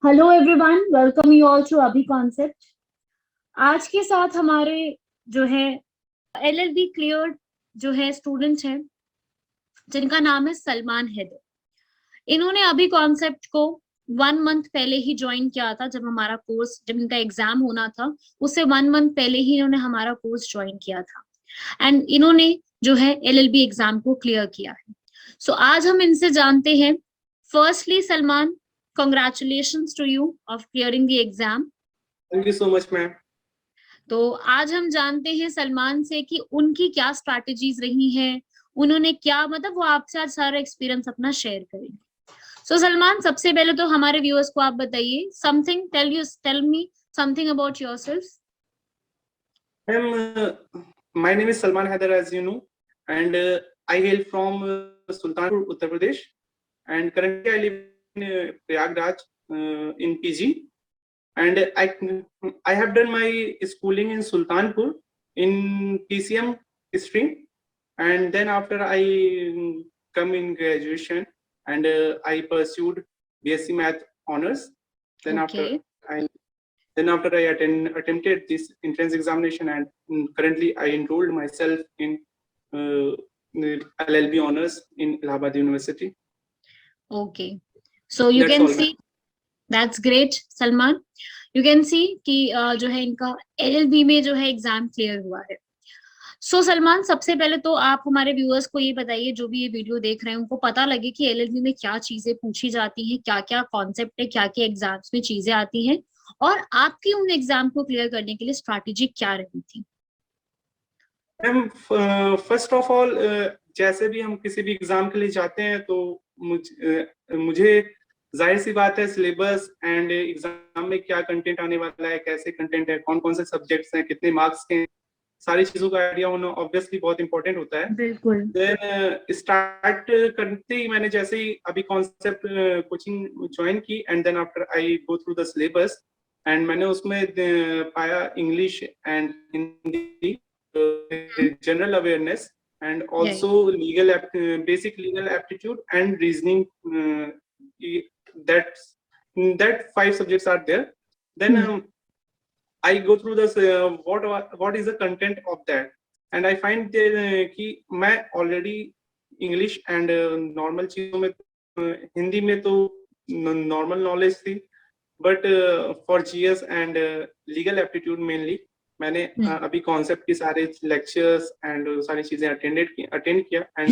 Hello everyone, welcome you all to Abhi concept. आज के साथ हमारे जो है एलएलबी क्लियर जो है स्टूडेंट्स हैं, जिनका नाम है सलमान हैदर। इन्होंने अभी कॉन्सेप्ट को 1 मंथ पहले ही ज्वाइन किया था। जब हमारा कोर्स, जब इनका एग्जाम होना था, उससे 1 मंथ पहले ही इन्होंने हमारा कोर्स ज्वाइन किया था एंड इन्होंने जो है एलएलबी एग्जाम को क्लियर किया है। सो आज हम इनसे जानते हैं। Firstly Salman, congratulations to you of clearing the exam। Thank you so much ma'am. तो आज हम जानते हैं सलमान से कि उनकी क्या स्ट्रैटेजीज रही हैं, उन्होंने क्या, मतलब वो आपसे आज सारा एक्सपीरियंस अपना शेयर करेंगे। सो सलमान, सबसे पहले तो हमारे व्यूअर्स को आप बताइए something, tell me something about yourself. Ma'am, my name is Salman Haider as you know and I hail from Sultanpur Uttar Pradesh and currently I live in Prayagraj in PG and I have done my schooling in Sultanpur in PCM stream and then after I come in graduation and I pursued BSc Math honors. Then Okay. after I attempted this entrance examination and currently I enrolled myself in LLB honors in Allahabad University. Okay, so you That's can all, see that's great Salman. You can see कि जो है इनका LLB में जो है exam clear हुआ है। सो सलमान, सबसे पहले तो आप हमारे व्यूअर्स को ये बताइए, जो भी ये वीडियो देख रहे हैं उनको पता लगे कि एलएलबी में क्या चीजें पूछी जाती हैं, क्या क्या कॉन्सेप्ट है, क्या क्या एग्जाम्स में चीजें आती हैं, और आपकी उन एग्जाम को क्लियर करने के लिए स्ट्रैटेजी क्या रही थी। मैम, फर्स्ट ऑफ ऑल जैसे भी हम किसी भी एग्जाम के लिए जाते हैं तो मुझे जाहिर सी बात है सिलेबस एंड एग्जाम में क्या कंटेंट आने वाला है, कैसे कंटेंट है, कौन कौन से सब्जेक्ट्स हैं, कितने मार्क्स के, सारी चीजों का आइडिया होना ऑब्वियसली बहुत इंपॉर्टेंट होता है। बिल्कुल। देन स्टार्ट करते ही मैंने जैसे ही अभी कॉन्सेप्ट कोचिंग ज्वाइन की and then after I go through the syllabus and मैंने उसमें पाया English and Hindi, general awareness and also basic legal aptitude and reasoning, that 5 subjects are there. Then I go through this what is the content of that and I find कि मैं already English and normal चीजों में हिंदी में तो normal knowledge थी, but for GS and legal aptitude mainly मैंने अभी concept की सारे लेक्चर्स एंड सारी चीजें अटेंड किया एंड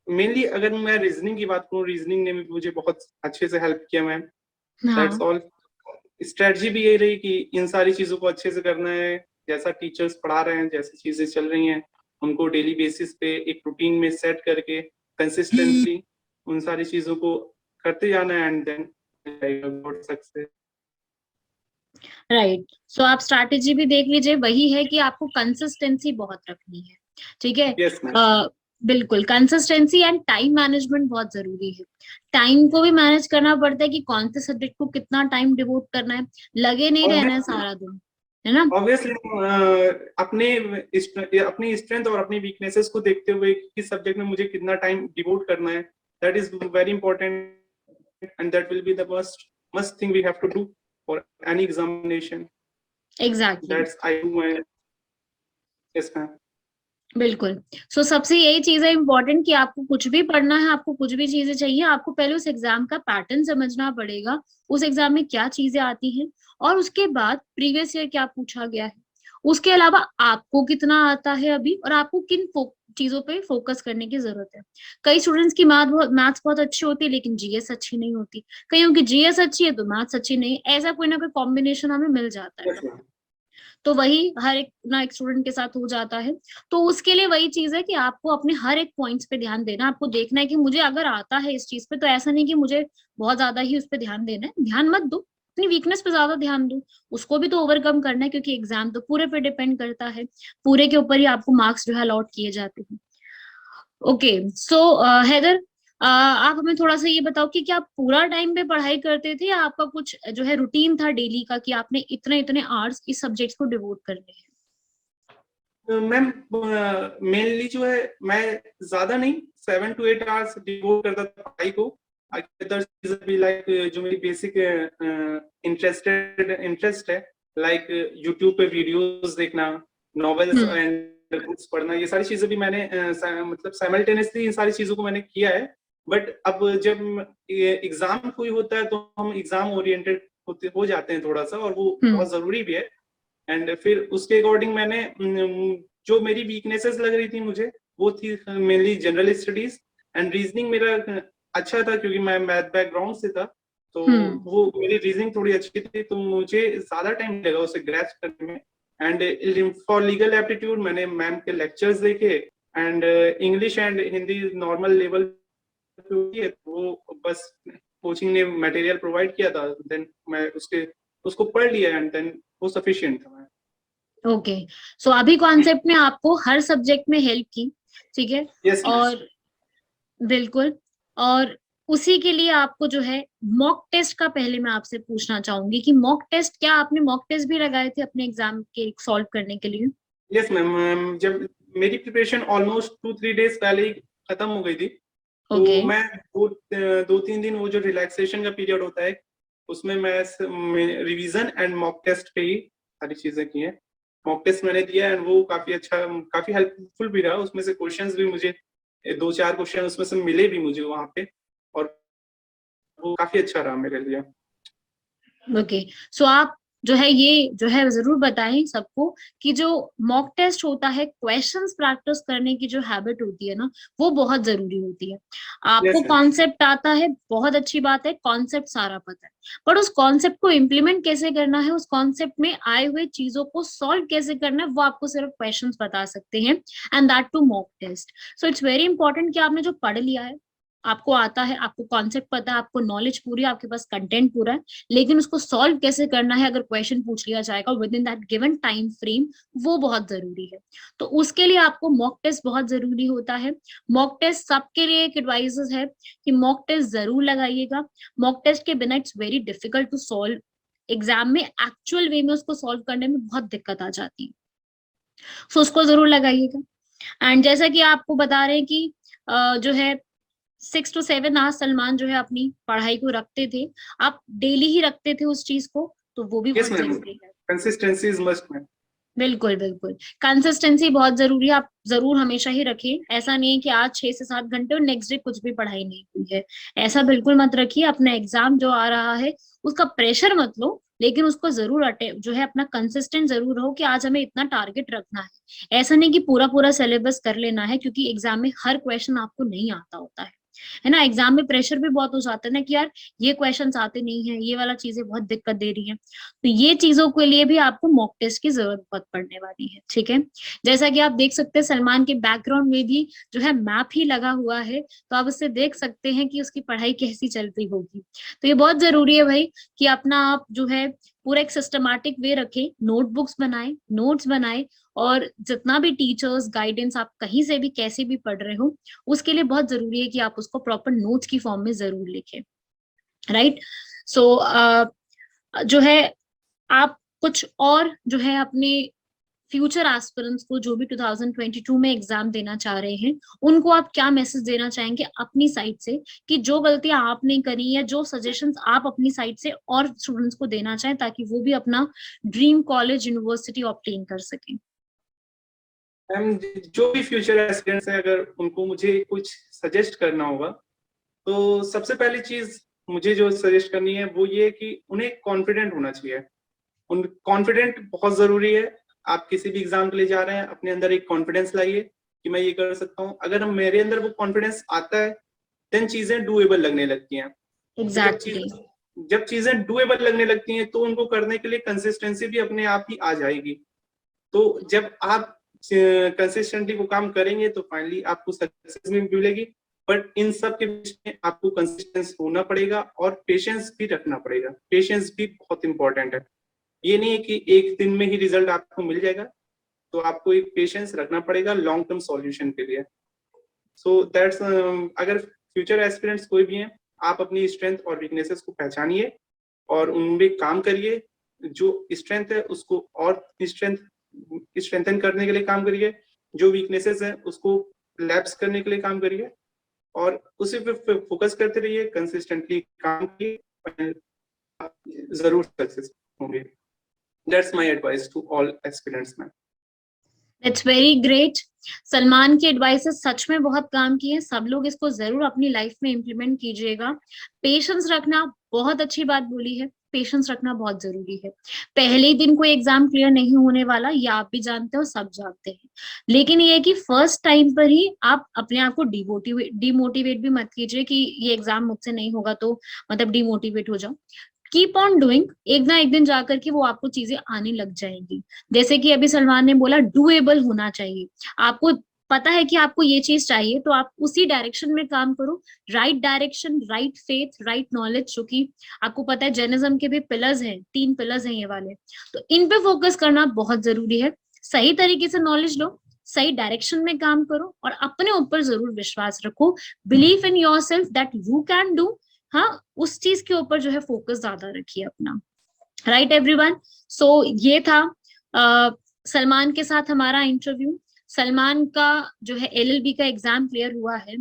मेनली अगर मैं रीजनिंग की बात करूं, रीजनिंग ने मुझे बहुत अच्छे से हेल्प किया मैम। That's all. स्ट्रेटजी भी यही रही कि इन सारी चीजों को अच्छे से करना है, जैसा टीचर्स पढ़ा रहे हैं, जैसी चीजें चल रही हैं, उनको डेली बेसिस पे एक रूटीन में सेट करके कंसिस्टेंटली उन सारी चीजों को करते जाना है एंड देन सक्सेस। राइट। सो आप स्ट्रैटेजी भी देख लीजिए, वही है कि आपको कंसिस्टेंसी बहुत रखनी है। ठीक है। yes, बिल्कुल, कंसिस्टेंसी एंड टाइम मैनेजमेंट बहुत जरूरी है। टाइम को भी मैनेज करना पड़ता है कि कौन से सब्जेक्ट को कितना टाइम डिवोट करना है, लगे नहीं रहना है सारा दिन, है ना। ऑब्वियसली अपनी स्ट्रेंथ और अपनी वीकनेसेस को देखते हुए किस सब्जेक्ट में मुझे कितना टाइम डिवोट करना है, that is very important and that will be the must thing we have to do for any examination. Exactly, that's I do my. Yes ma'am. बिल्कुल। सो सबसे यही चीज है इम्पोर्टेंट कि आपको कुछ भी पढ़ना है, आपको कुछ भी चीजें चाहिए, आपको पहले उस एग्जाम का पैटर्न समझना पड़ेगा, उस एग्जाम में क्या चीजें आती हैं, और उसके बाद प्रीवियस ईयर क्या पूछा गया है, उसके अलावा आपको कितना आता है अभी, और आपको किन चीजों पे फोकस करने की जरूरत है। कई स्टूडेंट्स की मैथ्स बहुत अच्छी होती है लेकिन जीएस अच्छी नहीं होती, कईयों की जीएस अच्छी है तो मैथ्स अच्छी नहीं, ऐसा कोई ना कोई कॉम्बिनेशन हमें मिल जाता है। तो वही हर एक ना एक स्टूडेंट के साथ हो जाता है। तो उसके लिए वही चीज है कि आपको अपने हर एक पॉइंट्स पे ध्यान देना, आपको देखना है कि मुझे अगर आता है इस चीज पे, तो ऐसा नहीं कि मुझे बहुत ज्यादा ही उस पर ध्यान देना है, ध्यान मत दो, अपनी वीकनेस पे ज्यादा ध्यान दो, उसको भी तो ओवरकम करना है, क्योंकि एग्जाम तो पूरे पे डिपेंड करता है, पूरे के ऊपर ही आपको मार्क्स जो है अलॉट किए जाते हैं। ओके, सो हैदर, आप हमें थोड़ा सा ये बताओ कि क्या आप पूरा टाइम पे पढ़ाई करते थे, या आपका कुछ जो है रूटीन था डेली का कि आपने इतने इतने आवर्स इस सब्जेक्ट्स को डिवोट करने हैं। मैम मेनली जो है मैं ज्यादा नहीं 7 to 8 आवर्स डिवोट करता था पढ़ाई को अदर चीजें भी लाइक जो मेरी बेसिक इंटरेस्ट है, लाइक यूट्यूब पे वीडियोस देखना, नॉवेल्स एंड बुक्स पढ़ना, ये सारी चीजें भी मैंने मतलब साइमल्टेनियसली इन सारी चीजों को मैंने किया है। बट अब जब एग्जाम कोई होता है तो हम एग्जाम ओरिएंटेड हो जाते हैं थोड़ा सा, और वो बहुत जरूरी भी है। एंड फिर उसके अकॉर्डिंग मैंने जो मेरी वीकनेसेस लग रही थी मुझे, वो थी mainly general studies and reasoning. मेरा अच्छा था क्योंकि मैं मैथ बैकग्राउंड से था, तो वो मेरी रीजनिंग थोड़ी अच्छी थी, तो मुझे ज्यादा टाइम लगा उसे ग्रैस्प करने में। एंड फॉर लीगल एप्टीट्यूड मैंने मैम के लेक्चर्स देखे, and English and Hindi normal level पे, वो बस कोचिंग ने मटेरियल प्रोवाइड किया था, देन मैं उसको पढ़ लिया, एंड देन वो सफिशिएंट था। ओके, सो अभी कॉन्सेप्ट ने आपको हर सब्जेक्ट में हेल्प की, ठीक है। yes, और बिल्कुल, और उसी के लिए आपको जो है मॉक टेस्ट का पहले मैं आपसे पूछना चाहूंगी कि मॉक टेस्ट, क्या आपने मॉक टेस्ट भी लगाए थे अपने एग्जाम के सॉल्व करने के लिए? यस मैम, जब मेरी प्रिपरेशन ऑलमोस्ट 2-3 डेज पहले ही खत्म हो गई थी, तो मैं 2-3 दिन वो जो रिलैक्सेशन का पीरियड होता है, उसमें मैं रिवीजन एंड मॉक टेस्ट पे ही सारी चीजें की हैं। मॉक टेस्ट मैंने दिया एंड वो काफी अच्छा, काफी हेल्पफुल भी रहा। उसमें से क्वेश्चंस भी मुझे 2-4 क्वेश्चन उसमें से मिले भी मुझे वहां पे, और वो काफी अच्छा रहा मेरे लिए। ओके, सो आप जो है ये जो है जरूर बताएं सबको कि जो मॉक टेस्ट होता है, क्वेश्चंस प्रैक्टिस करने की जो हैबिट होती है ना, वो बहुत जरूरी होती है। आपको yes, कॉन्सेप्ट आता है, बहुत अच्छी बात है, कॉन्सेप्ट सारा पता है, पर उस कॉन्सेप्ट को इम्प्लीमेंट कैसे करना है, उस कॉन्सेप्ट में आए हुए चीजों को सॉल्व कैसे करना है, वो आपको सिर्फ क्वेश्चंस बता सकते हैं, and that too mock test. So it's very important कि आपने जो पढ़ लिया है, आपको आता है, आपको कॉन्सेप्ट पता है, आपको नॉलेज पूरी है, आपके पास कंटेंट पूरा है, लेकिन उसको सॉल्व कैसे करना है अगर क्वेश्चन पूछ लिया जाएगा with in that given time frame, वो बहुत जरूरी है। तो उसके लिए आपको मॉक टेस्ट बहुत जरूरी होता है। मॉक टेस्ट सबके लिए एक एडवाइस है कि मॉक टेस्ट जरूर लगाइएगा। मॉक टेस्ट के बिना it's very difficult to solve, exam में एक्चुअल वे में उसको सॉल्व करने में बहुत दिक्कत आ जाती है, सो उसको जरूर लगाइएगा। एंड जैसा कि आपको बता रहे हैं कि जो है 6 to 7 आवर्स सलमान जो है अपनी पढ़ाई को रखते थे, आप डेली ही रखते थे उस चीज को, तो वो भी yes, बहुत मैम, जरूरी है। Consistency is must ma'am. बिल्कुल बिल्कुल, कंसिस्टेंसी बहुत जरूरी है, आप जरूर हमेशा ही रखें। ऐसा नहीं है कि आज 6 से 7 घंटे और नेक्स्ट डे कुछ भी पढ़ाई नहीं हुई है, ऐसा बिल्कुल मत रखिए। अपना एग्जाम जो आ रहा है उसका प्रेशर मत लो, लेकिन उसको जरूर जो है अपना कंसिस्टेंट जरूर रहो कि आज हमें इतना टारगेट रखना है। ऐसा नहीं कि पूरा पूरा सिलेबस कर लेना है, क्योंकि एग्जाम में हर क्वेश्चन आपको नहीं आता होता है ना। एग्जाम में प्रेशर भी बहुत हो जाता है ना कि यार ये क्वेश्चंस आते नहीं है, ये वाला चीजें बहुत दिक्कत दे रही है, तो ये चीजों के लिए भी आपको मॉक टेस्ट की जरूरत बहुत पड़ने वाली है, ठीक है। जैसा कि आप देख सकते हैं सलमान के बैकग्राउंड में भी जो है मैप ही लगा हुआ है, तो आप उससे देख सकते हैं कि उसकी पढ़ाई कैसी चल रही होगी। तो ये बहुत जरूरी है भाई कि अपना आप जो है पूरा एक सिस्टमैटिक वे रखें, नोटबुक्स बनाए, नोट्स बनाए, और जितना भी टीचर्स गाइडेंस आप कहीं से भी कैसे भी पढ़ रहे हो, उसके लिए बहुत जरूरी है कि आप उसको प्रॉपर नोट्स की फॉर्म में जरूर लिखें, राइट। सो जो है आप कुछ और जो है अपने फ्यूचर एस्पिरेंट्स को, जो भी 2022 में एग्जाम देना चाह रहे हैं, उनको आप क्या मैसेज देना चाहेंगे अपनी साइड से, कि जो गलतियां आपने करी या जो सजेशंस आप अपनी साइड से और स्टूडेंट्स को देना चाहें, ताकि वो भी अपना ड्रीम कॉलेज यूनिवर्सिटी ऑब्टेन कर सकें? मैम, जो भी फ्यूचर एस्पिरेंट्स हैं, अगर उनको मुझे कुछ सजेस्ट करना होगा, तो सबसे पहली चीज मुझे जो सजेस्ट करनी है वो ये कि उन्हें कॉन्फिडेंट होना चाहिए। उन कॉन्फिडेंट बहुत जरूरी है। आप किसी भी एग्जाम के लिए जा रहे हैं, अपने अंदर एक कॉन्फिडेंस लाइए कि मैं ये कर सकता हूँ। अगर मेरे अंदर वो कॉन्फिडेंस आता है, देन चीजें डूएबल लगने लगती हैं। तो एग्जैक्टली। जब चीजें डूएबल लगने लगती हैं, तो उनको करने के लिए कंसिस्टेंसी भी अपने आप ही आ जाएगी। तो जब आप कंसिस्टेंटली वो काम करेंगे, तो फाइनली आपको सक्सेस भी मिलेगी। बट इन सब के बीच में आपको कंसिस्टेंस होना पड़ेगा और पेशेंस भी रखना पड़ेगा। पेशेंस भी बहुत इंपॉर्टेंट है। ये नहीं है कि एक दिन में ही रिजल्ट आपको मिल जाएगा, तो आपको एक पेशेंस रखना पड़ेगा लॉन्ग टर्म सॉल्यूशन के लिए। सो दैट्स अगर फ्यूचर एस्पिरेंट्स कोई भी हैं, आप अपनी स्ट्रेंथ और वीकनेसेस को पहचानिए और उनमें काम करिए। जो स्ट्रेंथ है उसको और स्ट्रेंथन करने के लिए काम करिए, जो वीकनेसेस है उसको लैप्स करने के लिए काम करिए। और उसी पे फोकस करते रहिए, कंसिस्टेंटली काम कीजिए, जरूर सक्सेस होंगे। That's my advice to all aspirants ma'am. It's very great. Salman की एडवाइसेस सच में बहुत काम की है, सब लोग इसको जरूर अपनी लाइफ में इम्प्लीमेंट कीजिएगा। पेशेंस रखना, बहुत अच्छी बात बोली है, पेशेंस रखना बहुत जरूरी है। पहले ही दिन कोई एग्जाम क्लियर नहीं होने वाला, ये आप भी जानते हो, सब जानते हैं। लेकिन ये है कि फर्स्ट टाइम पर ही आप अपने आप को डिमोटिवेट भी मत कीजिए कि ये एग्जाम मुझसे नहीं होगा तो मतलब डिमोटिवेट हो जाओ। कीप ऑन डूइंग, एक ना एक दिन जाकर के वो आपको चीजें आने लग जाएंगी। जैसे कि अभी सलमान ने बोला, डूएबल होना चाहिए। आपको पता है कि आपको ये चीज चाहिए तो आप उसी डायरेक्शन में काम करो। Right direction, right faith, right knowledge, जो कि आपको पता है जैनिज्म के भी पिलर्स हैं, 3 पिलर्स हैं ये वाले, तो इन पे फोकस करना बहुत जरूरी है। सही तरीके से नॉलेज लो, सही डायरेक्शन में काम करो और अपने ऊपर जरूर विश्वास रखो। Believe in your self that you can do. हाँ, उस चीज के ऊपर जो है फोकस ज्यादा रखिए अपना। राइट एवरीवन, सो ये था सलमान के साथ हमारा इंटरव्यू। सलमान का जो है एलएलबी का एग्जाम क्लियर हुआ है।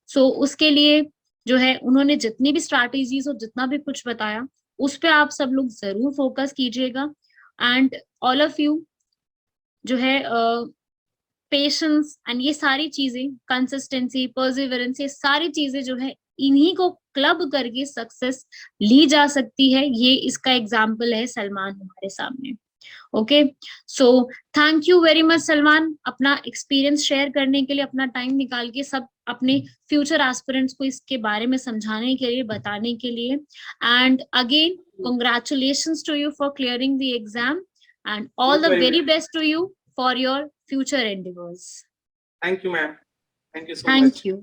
सो उसके लिए जो है उन्होंने जितनी भी स्ट्रैटेजीज और जितना भी कुछ बताया, उस पे आप सब लोग जरूर फोकस कीजिएगा। एंड ऑल ऑफ यू जो है पेशेंस एंड ये सारी चीजें, कंसिस्टेंसी, परसिवरेंस, ये सारी चीजें जो है इन्हीं को क्लब करके सक्सेस ली जा सकती है। ये इसका एग्जाम्पल है सलमान हमारे सामने। Okay, so thank you very much Salman, अपना एक्सपीरियंस शेयर करने के लिए, अपना टाइम निकाल के सब अपने फ्यूचर एस्पिरेंट्स को इसके बारे में समझाने के लिए, बताने के लिए। And again congratulations to you for clearing the exam and all the very best to you for your future endeavors. Thank you, ma'am. Thank you so much. Thank you.